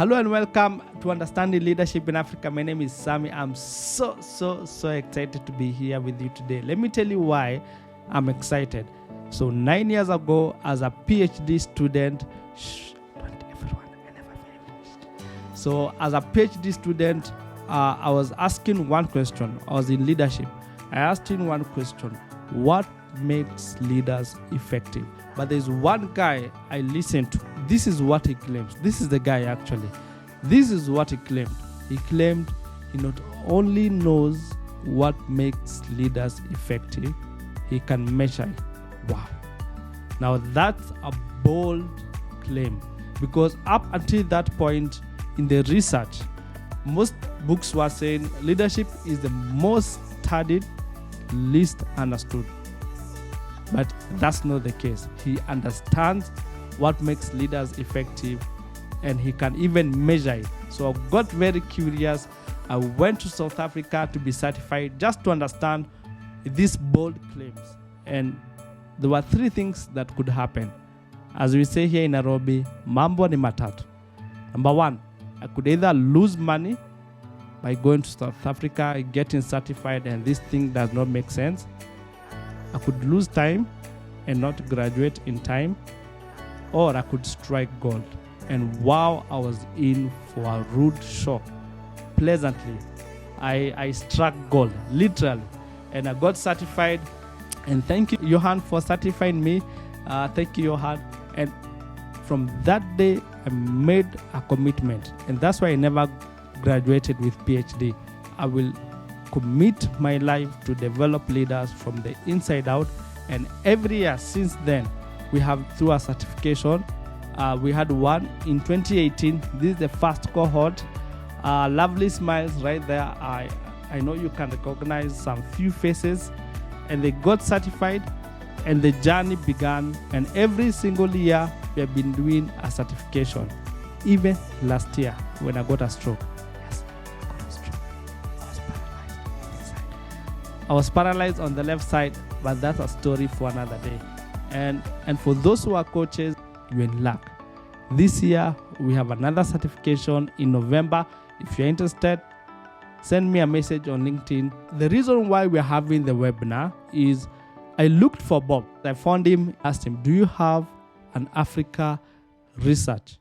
Hello and welcome to Understanding Leadership in Africa. My name is Sammy. I'm so excited to be here with you today. Let me tell you why I'm excited. So 9 years ago, as a PhD student, So as a PhD student, I was asking one question. I was in leadership. I asked him one question: what makes leaders effective? But there's one guy I listened to. This is what he claims. This is the guy actually. This is what he claimed. He claimed he not only knows what makes leaders effective, he can measure it. Wow. Now that's a bold claim, because up until that point in the research, most books were saying leadership is the most studied, least understood. But that's not the case. He understands what makes leaders effective, and he can even measure it. So I got very curious. I went to South Africa to be certified just to understand these bold claims. And there were three things that could happen. As we say here in Nairobi, mambo ni matatu. Number one, I could either lose money by going to South Africa, getting certified, and this thing does not make sense. I could lose time and not graduate in time, or I could strike gold. And wow, I was in for a rude shock. Pleasantly, I struck gold, literally. And I got certified. And thank you, Johan, for certifying me. Thank you, Johan. And from that day, I made a commitment. And that's why I never graduated with PhD. I will commit my life to develop leaders from the inside out. And every year since then, we have, through a certification, we had one in 2018. This is the first cohort. Lovely smiles right there. I know you can recognize some few faces. And they got certified, and the journey began. And every single year, we have been doing a certification. Even last year, when I got a stroke. I was paralyzed on the left side, but that's a story for another day. And for those who are coaches, you're in luck. This year, we have another certification in November. If you're interested, send me a message on LinkedIn. The reason why we're having the webinar is I looked for Bob. I found him, asked him, do you have an Africa research?